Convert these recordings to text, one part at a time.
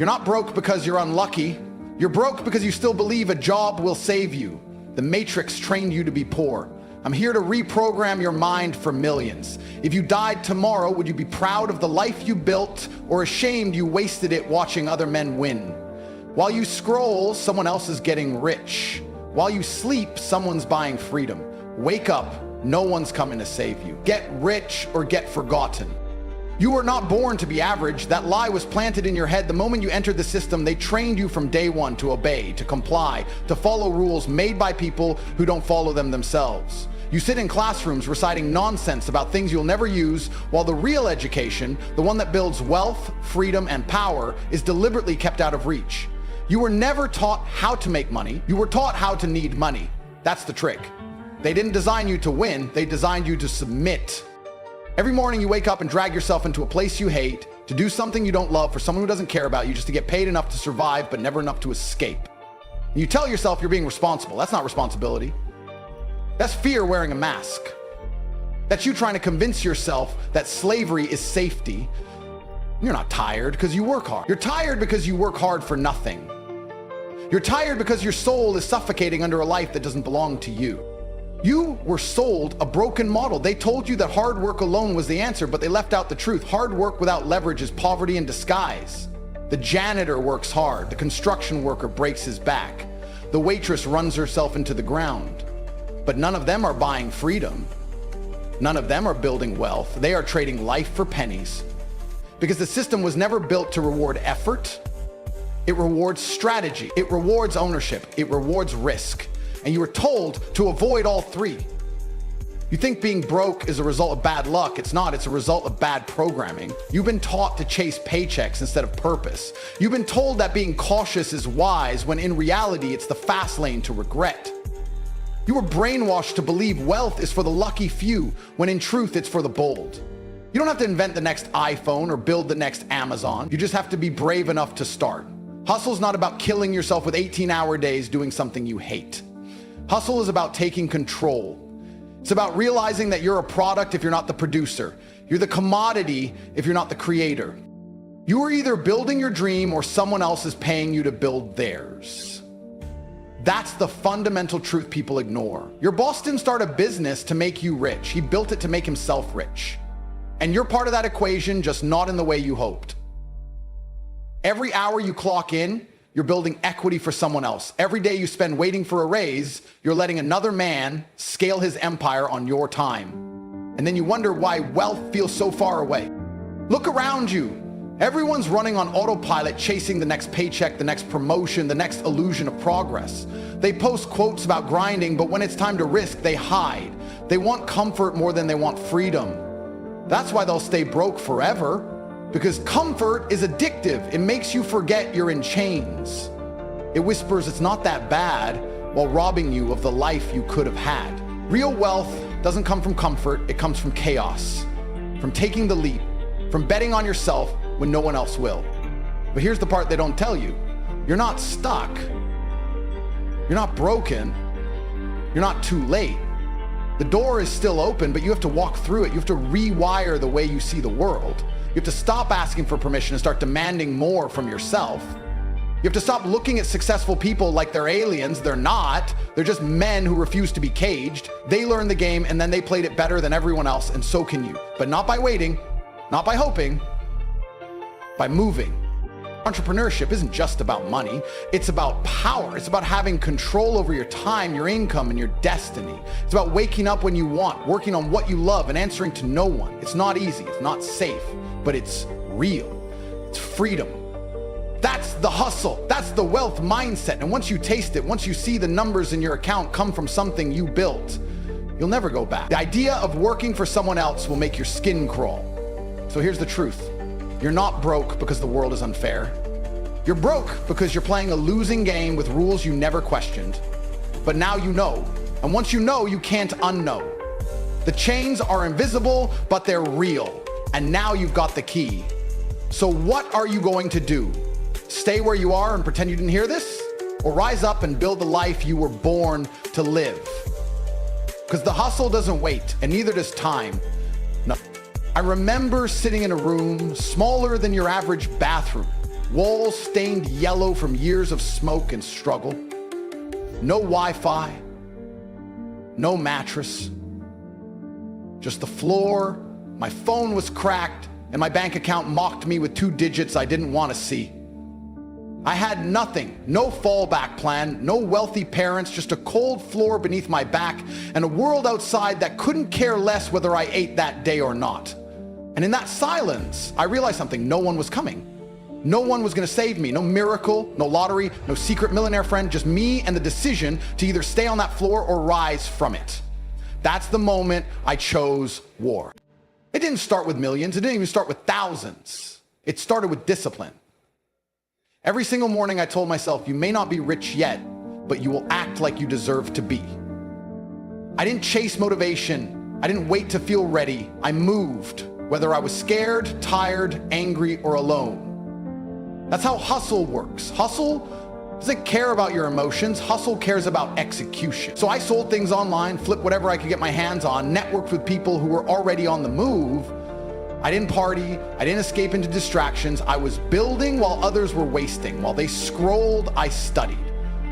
You're not broke because you're unlucky. You're broke because you still believe a job will save you. The Matrix trained you to be poor. I'm here to reprogram your mind for millions. If you died tomorrow, would you be proud of the life you built or ashamed you wasted it watching other men win? While you scroll, someone else is getting rich. While you sleep, someone's buying freedom. Wake up, no one's coming to save you. Get rich or get forgotten. You were not born to be average. That lie was planted in your head the moment you entered the system. They trained you from day one to obey, to comply, to follow rules made by people who don't follow them themselves. You sit in classrooms reciting nonsense about things you'll never use, while the real education, the one that builds wealth, freedom, and power, is deliberately kept out of reach. You were never taught how to make money. You were taught how to need money. That's the trick. They didn't design you to win. They designed you to submit. Every morning you wake up and drag yourself into a place you hate, to do something you don't love for someone who doesn't care about you, just to get paid enough to survive, but never enough to escape. And you tell yourself you're being responsible. That's not responsibility. That's fear wearing a mask. That's you trying to convince yourself that slavery is safety. You're not tired because you work hard. You're tired because you work hard for nothing. You're tired because your soul is suffocating under a life that doesn't belong to you. You were sold a broken model. They told you that hard work alone was the answer, but they left out the truth. Hard work without leverage is poverty in disguise. The janitor works hard. The construction worker breaks his back. The waitress runs herself into the ground. But none of them are buying freedom. None of them are building wealth. They are trading life for pennies. Because the system was never built to reward effort. It rewards strategy. It rewards ownership. It rewards risk. And you were told to avoid all three. You think being broke is a result of bad luck. It's not. It's a result of bad programming. You've been taught to chase paychecks instead of purpose. You've been told that being cautious is wise, when in reality, it's the fast lane to regret. You were brainwashed to believe wealth is for the lucky few, when in truth, it's for the bold. You don't have to invent the next iPhone or build the next Amazon. You just have to be brave enough to start. Hustle's not about killing yourself with 18-hour days doing something you hate. Hustle is about taking control. It's about realizing that you're a product if you're not the producer. You're the commodity if you're not the creator. You are either building your dream or someone else is paying you to build theirs. That's the fundamental truth people ignore. Your boss didn't start a business to make you rich. He built it to make himself rich. And you're part of that equation, just not in the way you hoped. Every hour you clock in, you're building equity for someone else. Every day you spend waiting for a raise, you're letting another man scale his empire on your time. And then you wonder why wealth feels so far away. Look around you. Everyone's running on autopilot, chasing the next paycheck, the next promotion, the next illusion of progress. They post quotes about grinding, but when it's time to risk, they hide. They want comfort more than they want freedom. That's why they'll stay broke forever. Because comfort is addictive. It makes you forget you're in chains. It whispers it's not that bad while robbing you of the life you could have had. Real wealth doesn't come from comfort. It comes from chaos, from taking the leap, from betting on yourself when no one else will. But here's the part they don't tell you. You're not stuck. You're not broken. You're not too late. The door is still open, but you have to walk through it. You have to rewire the way you see the world. You have to stop asking for permission and start demanding more from yourself. You have to stop looking at successful people like they're aliens. They're not. They're just men who refuse to be caged. They learned the game and then they played it better than everyone else, and so can you. But not by waiting, not by hoping, by moving. Entrepreneurship isn't just about money. It's about power. It's about having control over your time, your income, and your destiny. It's about waking up when you want, working on what you love, and answering to no one. It's not easy. It's not safe, but it's real. It's freedom. That's the hustle. That's the wealth mindset. And once you taste it, once you see the numbers in your account come from something you built, you'll never go back. The idea of working for someone else will make your skin crawl. So here's the truth. You're not broke because the world is unfair. You're broke because you're playing a losing game with rules you never questioned. But now you know. And once you know, you can't unknow. The chains are invisible, but they're real. And now you've got the key. So what are you going to do? Stay where you are and pretend you didn't hear this? Or rise up and build the life you were born to live? Because the hustle doesn't wait, and neither does time. No. I remember sitting in a room smaller than your average bathroom. walls stained yellow from years of smoke and struggle. No Wi-Fi, no mattress, just the floor. My phone was cracked, and my bank account mocked me with 2 digits I didn't want to see. I had nothing, no fallback plan, no wealthy parents, just a cold floor beneath my back and a world outside that couldn't care less whether I ate that day or not. And in that silence, I realized something: no one was coming. No one was going to save me. No miracle, no lottery, no secret millionaire friend, just me and the decision to either stay on that floor or rise from it. That's the moment I chose war. It didn't start with millions. It didn't even start with thousands. It started with discipline. Every single morning I told myself, you may not be rich yet, but you will act like you deserve to be. I didn't chase motivation. I didn't wait to feel ready. I moved, whether I was scared, tired, angry, or alone. That's how hustle works. Hustle doesn't care about your emotions. Hustle cares about execution. So I sold things online, flipped whatever I could get my hands on, networked with people who were already on the move. I didn't party, I didn't escape into distractions. I was building while others were wasting. While they scrolled, I studied.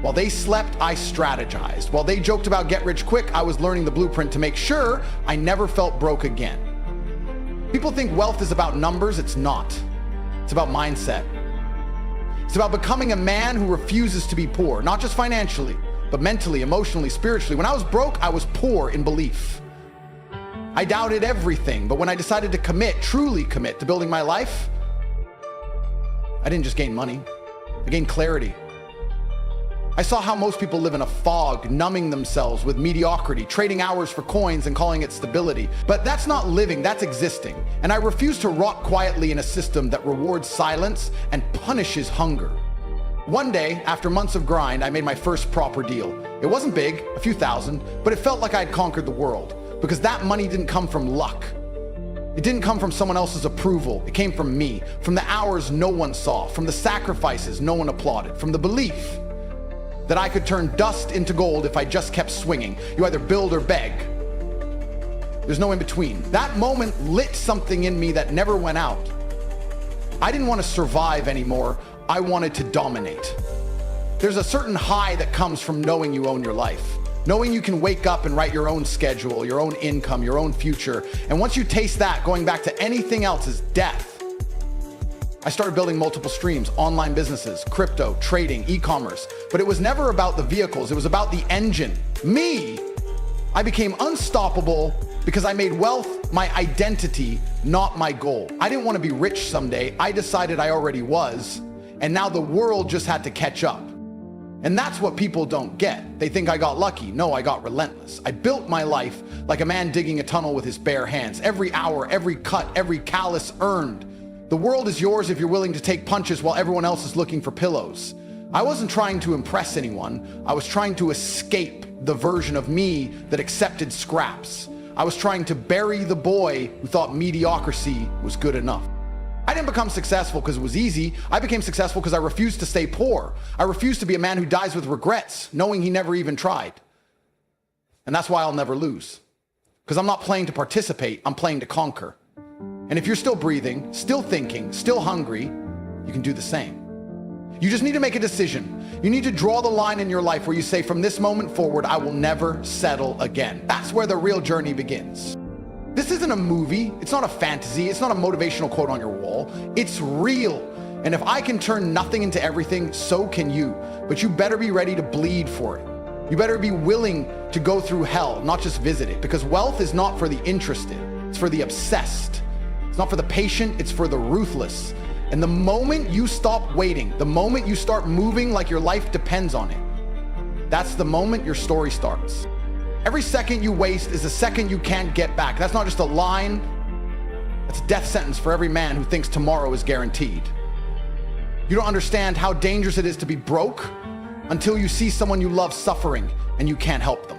While they slept, I strategized. While they joked about get rich quick, I was learning the blueprint to make sure I never felt broke again. People think wealth is about numbers. It's not. It's about mindset. It's about becoming a man who refuses to be poor, not just financially, but mentally, emotionally, spiritually. When I was broke, I was poor in belief. I doubted everything, but when I decided to commit, truly commit to building my life, I didn't just gain money, I gained clarity. I saw how most people live in a fog, numbing themselves with mediocrity, trading hours for coins and calling it stability. But that's not living, that's existing. And I refuse to rot quietly in a system that rewards silence and punishes hunger. One day, after months of grind, I made my first proper deal. It wasn't big, a few thousand, but it felt like I'd conquered the world. Because that money didn't come from luck. It didn't come from someone else's approval. It came from me, from the hours no one saw, from the sacrifices no one applauded, from the belief that I could turn dust into gold if I just kept swinging. You either build or beg. There's no in between. That moment lit something in me that never went out. I didn't want to survive anymore. I wanted to dominate. There's a certain high that comes from knowing you own your life. Knowing you can wake up and write your own schedule, your own income, your own future. And once you taste that, going back to anything else is death. I started building multiple streams, online businesses, crypto, trading, e-commerce. But it was never about the vehicles. It was about the engine. Me. I became unstoppable because I made wealth my identity, not my goal. I didn't want to be rich someday. I decided I already was. And now the world just had to catch up. And that's what people don't get. They think I got lucky. No, I got relentless. I built my life like a man digging a tunnel with his bare hands. Every hour, every cut, every callus earned. The world is yours if you're willing to take punches while everyone else is looking for pillows. I wasn't trying to impress anyone. I was trying to escape the version of me that accepted scraps. I was trying to bury the boy who thought mediocrity was good enough. I didn't become successful because it was easy. I became successful because I refused to stay poor. I refused to be a man who dies with regrets, knowing he never even tried. And that's why I'll never lose. Because I'm not playing to participate, I'm playing to conquer. And if you're still breathing, still thinking, still hungry, you can do the same. You just need to make a decision. You need to draw the line in your life where you say, from this moment forward, I will never settle again. That's where the real journey begins. This isn't a movie. It's not a fantasy. It's not a motivational quote on your wall. It's real. And if I can turn nothing into everything, so can you. But you better be ready to bleed for it. You better be willing to go through hell, not just visit it. Because wealth is not for the interested. It's for the obsessed. It's not for the patient. It's for the ruthless. And the moment you stop waiting, the moment you start moving like your life depends on it, that's the moment your story starts. Every second you waste is a second you can't get back. That's not just a line. That's a death sentence for every man who thinks tomorrow is guaranteed. You don't understand how dangerous it is to be broke until you see someone you love suffering and you can't help them.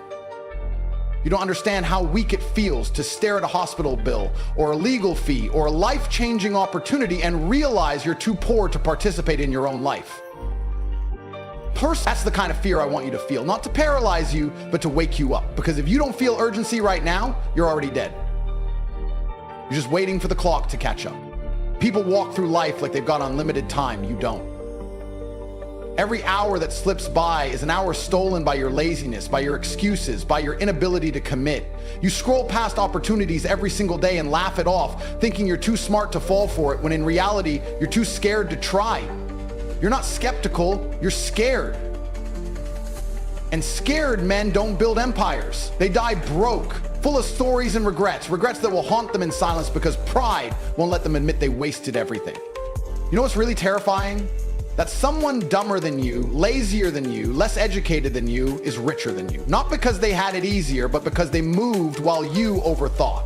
You don't understand how weak it feels to stare at a hospital bill or a legal fee or a life-changing opportunity and realize you're too poor to participate in your own life. That's the kind of fear I want you to feel, not to paralyze you, but to wake you up. Because if you don't feel urgency right now, you're already dead. You're just waiting for the clock to catch up. People walk through life like they've got unlimited time. You don't. Every hour that slips by is an hour stolen by your laziness, by your excuses, by your inability to commit. You scroll past opportunities every single day and laugh it off, thinking you're too smart to fall for it, when in reality, you're too scared to try. You're not skeptical, you're scared. And scared men don't build empires. They die broke, full of stories and regrets that will haunt them in silence because pride won't let them admit they wasted everything. You know what's really terrifying? That someone dumber than you, lazier than you, less educated than you is richer than you. Not because they had it easier, but because they moved while you overthought.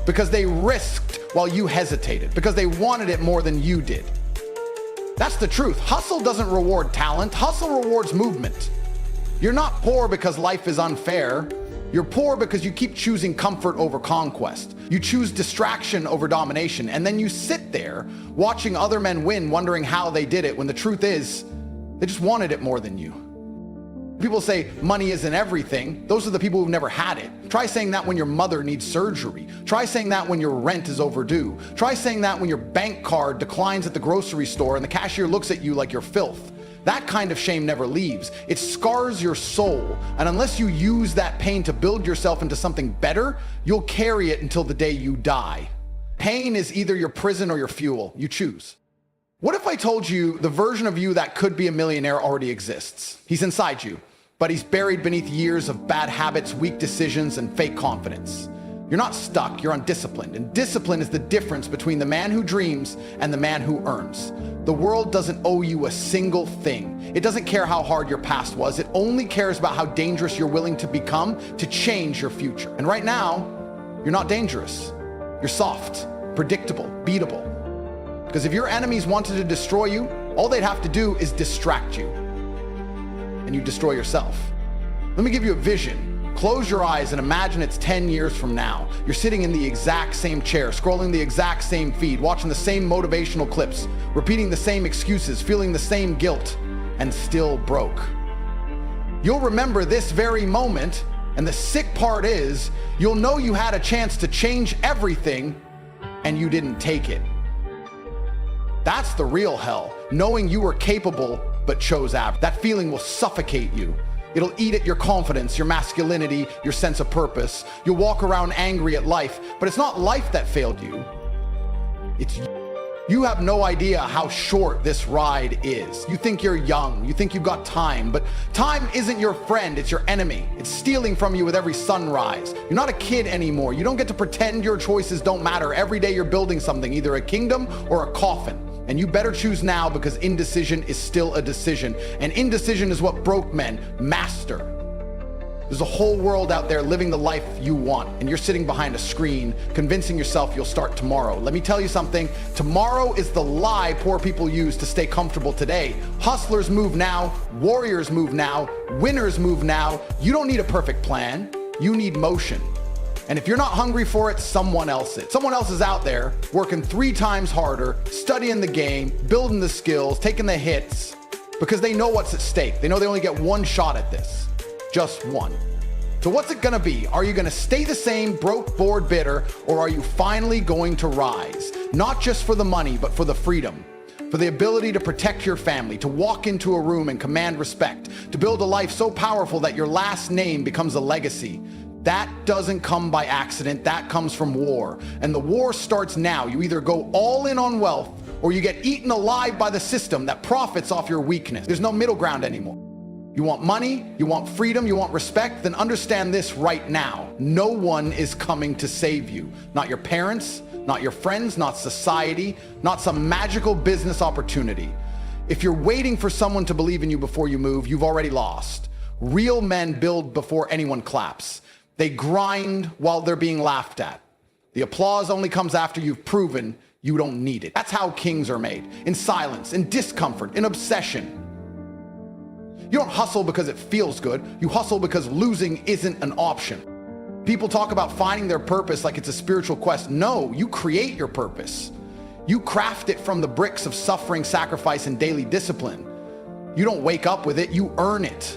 Because they risked while you hesitated. Because they wanted it more than you did. That's the truth. Hustle doesn't reward talent. Hustle rewards movement. You're not poor because life is unfair. You're poor because you keep choosing comfort over conquest. You choose distraction over domination, and then you sit there watching other men win, wondering how they did it, when the truth is, they just wanted it more than you. People say money isn't everything. Those are the people who've never had it. Try saying that when your mother needs surgery. Try saying that when your rent is overdue. Try saying that when your bank card declines at the grocery store and the cashier looks at you like you're filth. That kind of shame never leaves. It scars your soul, and unless you use that pain to build yourself into something better, you'll carry it until the day you die. Pain is either your prison or your fuel. You choose. What if I told you the version of you that could be a millionaire already exists? He's inside you, but he's buried beneath years of bad habits, weak decisions, and fake confidence. You're not stuck, you're undisciplined, and discipline is the difference between the man who dreams and the man who earns. The world doesn't owe you a single thing. It doesn't care how hard your past was. It only cares about how dangerous you're willing to become to change your future. And right now, you're not dangerous. You're soft, predictable, beatable. Because if your enemies wanted to destroy you, all they'd have to do is distract you. And you destroy yourself. Let me give you a vision. Close your eyes and imagine it's 10 years from now. You're sitting in the exact same chair, scrolling the exact same feed, watching the same motivational clips, repeating the same excuses, feeling the same guilt, and still broke. You'll remember this very moment, and the sick part is, you'll know you had a chance to change everything, and you didn't take it. That's the real hell, knowing you were capable, but chose average. That feeling will suffocate you. It'll eat at your confidence, your masculinity, your sense of purpose. You'll walk around angry at life, but it's not life that failed you. It's you. You have no idea how short this ride is. You think you're young, you think you've got time, but time isn't your friend, it's your enemy. It's stealing from you with every sunrise. You're not a kid anymore. You don't get to pretend your choices don't matter. Every day you're building something, either a kingdom or a coffin. And you better choose now, because indecision is still a decision. And indecision is what broke men master. There's a whole world out there living the life you want, and you're sitting behind a screen convincing yourself you'll start tomorrow. Let me tell you something. Tomorrow is the lie poor people use to stay comfortable today. Hustlers move now. Warriors move now. Winners move now. You don't need a perfect plan. You need motion. And if you're not hungry for it, someone else is. Someone else is out there working 3 times harder, studying the game, building the skills, taking the hits, because they know what's at stake. They know they only get one shot at this. Just one. So what's it gonna be? Are you gonna stay the same, broke, bored, bitter, or are you finally going to rise? Not just for the money, but for the freedom, for the ability to protect your family, to walk into a room and command respect, to build a life so powerful that your last name becomes a legacy. That doesn't come by accident, that comes from war. And the war starts now. You either go all in on wealth, or you get eaten alive by the system that profits off your weakness. There's no middle ground anymore. You want money, you want freedom, you want respect, then understand this right now. No one is coming to save you. Not your parents, not your friends, not society, not some magical business opportunity. If you're waiting for someone to believe in you before you move, you've already lost. Real men build before anyone claps. They grind while they're being laughed at. The applause only comes after you've proven you don't need it. That's how kings are made. In silence, in discomfort, in obsession. You don't hustle because it feels good. You hustle because losing isn't an option. People talk about finding their purpose like it's a spiritual quest. No, you create your purpose. You craft it from the bricks of suffering, sacrifice, and daily discipline. You don't wake up with it, you earn it.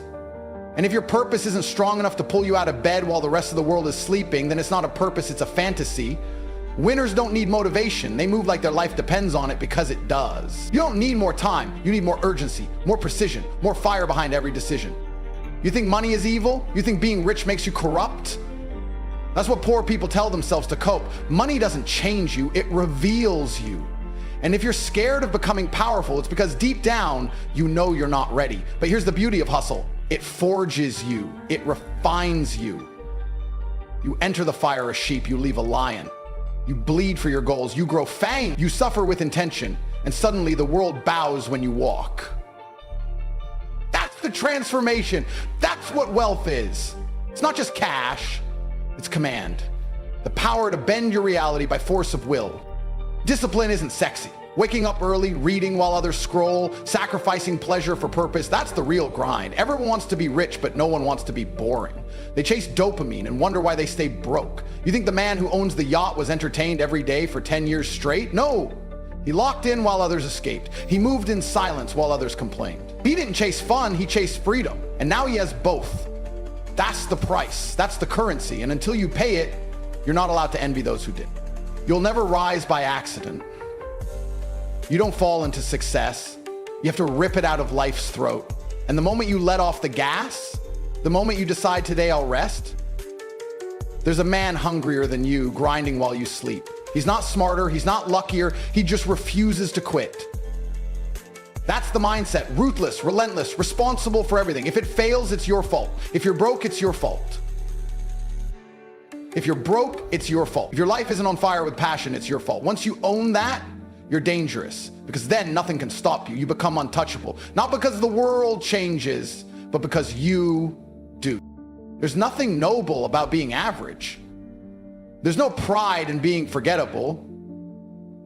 And if your purpose isn't strong enough to pull you out of bed while the rest of the world is sleeping, then it's not a purpose, it's a fantasy. Winners don't need motivation. They move like their life depends on it because it does. You don't need more time. You need more urgency, more precision, more fire behind every decision. You think money is evil? You think being rich makes you corrupt? That's what poor people tell themselves to cope. Money doesn't change you, it reveals you. And if you're scared of becoming powerful, it's because deep down, you know you're not ready. But here's the beauty of hustle. It forges you. It refines you. You enter the fire a sheep, you leave a lion. You bleed for your goals, you grow fang, you suffer with intention, and suddenly the world bows when you walk. That's the transformation. That's what wealth is. It's not just cash, it's command. The power to bend your reality by force of will. Discipline isn't sexy. Waking up early, reading while others scroll, sacrificing pleasure for purpose, that's the real grind. Everyone wants to be rich, but no one wants to be boring. They chase dopamine and wonder why they stay broke. You think the man who owns the yacht was entertained every day for 10 years straight? No. He locked in while others escaped. He moved in silence while others complained. He didn't chase fun, he chased freedom. And now he has both. That's the price. That's the currency. And until you pay it, you're not allowed to envy those who did. You'll never rise by accident. You don't fall into success. You have to rip it out of life's throat. And the moment you let off the gas, the moment you decide today I'll rest, there's a man hungrier than you grinding while you sleep. He's not smarter, he's not luckier, he just refuses to quit. That's the mindset. Ruthless, relentless, responsible for everything. If it fails, it's your fault. If you're broke, it's your fault. If you're broke, it's your fault. If your life isn't on fire with passion, it's your fault. Once you own that, you're dangerous, because then nothing can stop you. You become untouchable. Not because the world changes, but because you do. There's nothing noble about being average. There's no pride in being forgettable.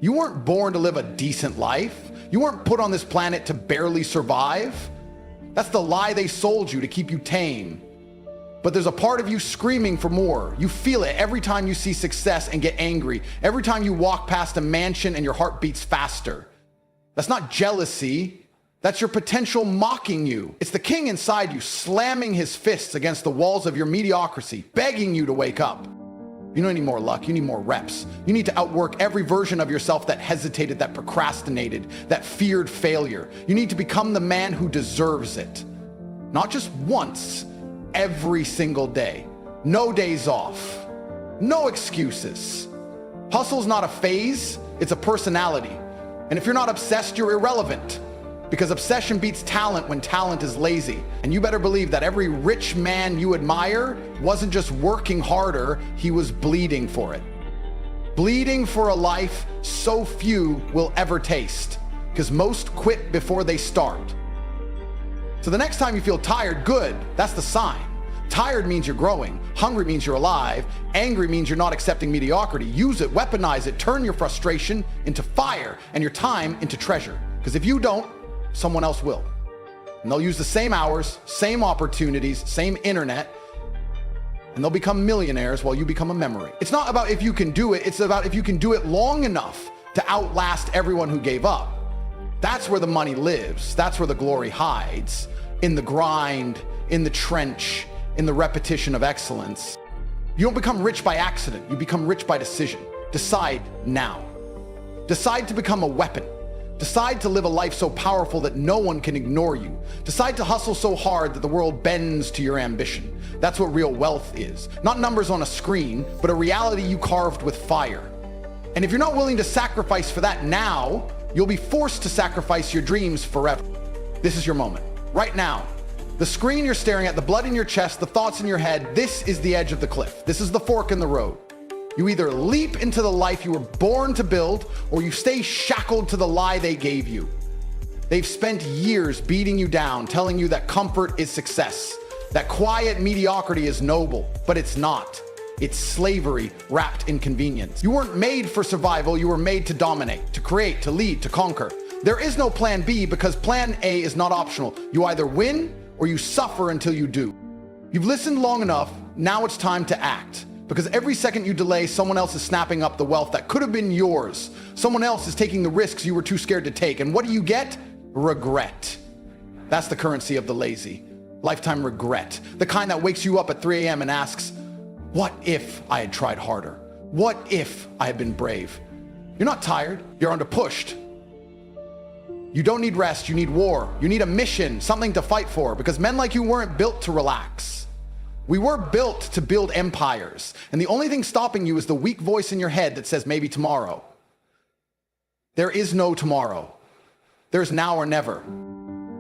You weren't born to live a decent life. You weren't put on this planet to barely survive. That's the lie they sold you to keep you tame. But there's a part of you screaming for more. You feel it every time you see success and get angry. Every time you walk past a mansion and your heart beats faster. That's not jealousy. That's your potential mocking you. It's the king inside you slamming his fists against the walls of your mediocrity, begging you to wake up. You don't need more luck, you need more reps. You need to outwork every version of yourself that hesitated, that procrastinated, that feared failure. You need to become the man who deserves it. Not just once, every single day. No days off. No excuses. Hustle's not a phase, it's a personality. And if you're not obsessed, you're irrelevant. Because obsession beats talent when talent is lazy. And you better believe that every rich man you admire wasn't just working harder, he was bleeding for it. Bleeding for a life so few will ever taste. Because most quit before they start. So the next time you feel tired, good, that's the sign. Tired means you're growing. Hungry means you're alive. Angry means you're not accepting mediocrity. Use it, weaponize it, turn your frustration into fire and your time into treasure. Because if you don't, someone else will. And they'll use the same hours, same opportunities, same internet, and they'll become millionaires while you become a memory. It's not about if you can do it, it's about if you can do it long enough to outlast everyone who gave up. That's where the money lives. That's where the glory hides. In the grind, in the trench, in the repetition of excellence. You don't become rich by accident, you become rich by decision. Decide now. Decide to become a weapon. Decide to live a life so powerful that no one can ignore you. Decide to hustle so hard that the world bends to your ambition. That's what real wealth is. Not numbers on a screen, but a reality you carved with fire. And if you're not willing to sacrifice for that now, you'll be forced to sacrifice your dreams forever. This is your moment, right now. The screen you're staring at, the blood in your chest, the thoughts in your head, this is the edge of the cliff. This is the fork in the road. You either leap into the life you were born to build, or you stay shackled to the lie they gave you. They've spent years beating you down, telling you that comfort is success, that quiet mediocrity is noble, but it's not. It's slavery wrapped in convenience. You weren't made for survival, you were made to dominate, to create, to lead, to conquer. There is no plan B because plan A is not optional. You either win or you suffer until you do. You've listened long enough, now it's time to act. Because every second you delay, someone else is snapping up the wealth that could have been yours. Someone else is taking the risks you were too scared to take. And what do you get? Regret. That's the currency of the lazy. Lifetime regret. The kind that wakes you up at 3 a.m. and asks, what if I had tried harder? What if I had been brave? You're not tired, you're under pushed. You don't need rest, you need war. You need a mission, something to fight for, because men like you weren't built to relax. We were built to build empires, and the only thing stopping you is the weak voice in your head that says maybe tomorrow. There is no tomorrow. There's now or never.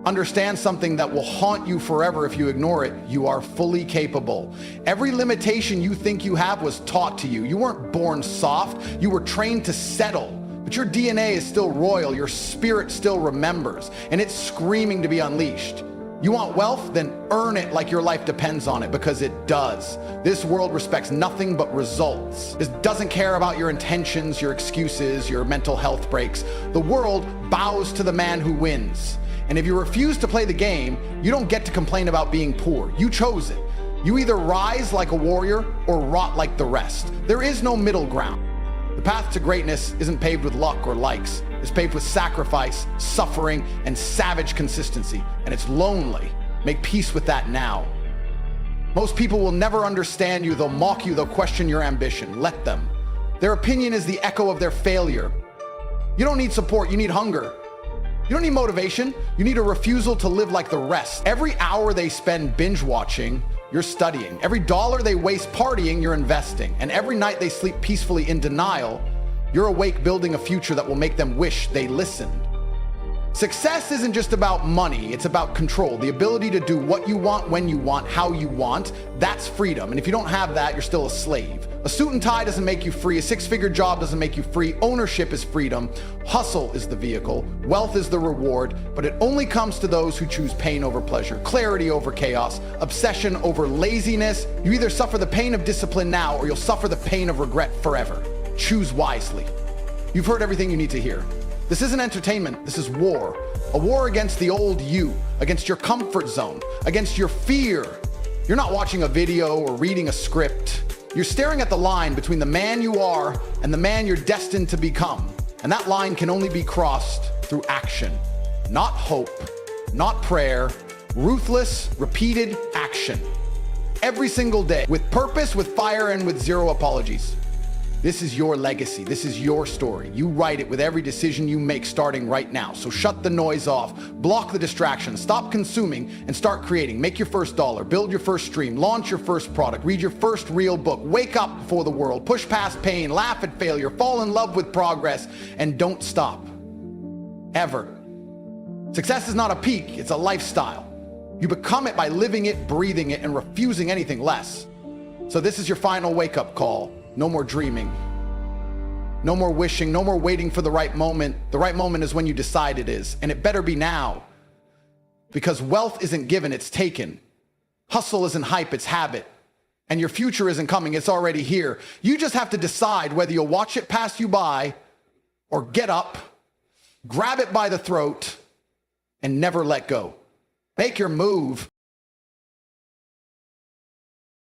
Understand something that will haunt you forever if you ignore it. You are fully capable. Every limitation you think you have was taught to you. You weren't born soft. You were trained to settle. But your DNA is still royal. Your spirit still remembers. And it's screaming to be unleashed. You want wealth? Then earn it like your life depends on it, because it does. This world respects nothing but results. It doesn't care about your intentions, your excuses, your mental health breaks. The world bows to the man who wins. And if you refuse to play the game, you don't get to complain about being poor. You chose it. You either rise like a warrior or rot like the rest. There is no middle ground. The path to greatness isn't paved with luck or likes. It's paved with sacrifice, suffering, and savage consistency. And it's lonely. Make peace with that now. Most people will never understand you. They'll mock you. They'll question your ambition. Let them. Their opinion is the echo of their failure. You don't need support. You need hunger. You don't need motivation. You need a refusal to live like the rest. Every hour they spend binge watching, you're studying. Every dollar they waste partying, you're investing. And every night they sleep peacefully in denial, you're awake building a future that will make them wish they listened. Success isn't just about money, it's about control. The ability to do what you want, when you want, how you want. That's freedom. And if you don't have that, you're still a slave. A suit and tie doesn't make you free. A six-figure job doesn't make you free. Ownership is freedom. Hustle is the vehicle. Wealth is the reward. But it only comes to those who choose pain over pleasure, clarity over chaos, obsession over laziness. You either suffer the pain of discipline now, or you'll suffer the pain of regret forever. Choose wisely. You've heard everything you need to hear. This isn't entertainment, this is war. A war against the old you, against your comfort zone, against your fear. You're not watching a video or reading a script. You're staring at the line between the man you are and the man you're destined to become. And that line can only be crossed through action. Not hope, not prayer, ruthless, repeated action. Every single day, with purpose, with fire, and with zero apologies. This is your legacy. This is your story. You write it with every decision you make starting right now. So shut the noise off, block the distractions, stop consuming, and start creating. Make your first dollar, build your first stream, launch your first product, read your first real book, wake up before the world, push past pain, laugh at failure, fall in love with progress, and don't stop. Ever. Success is not a peak, it's a lifestyle. You become it by living it, breathing it, and refusing anything less. So this is your final wake-up call. No more dreaming. No more wishing, no more waiting for the right moment. The right moment is when you decide it is, and it better be now. Because wealth isn't given, it's taken. Hustle isn't hype, it's habit. And your future isn't coming, it's already here. You just have to decide whether you'll watch it pass you by or get up, grab it by the throat, and never let go. Make your move.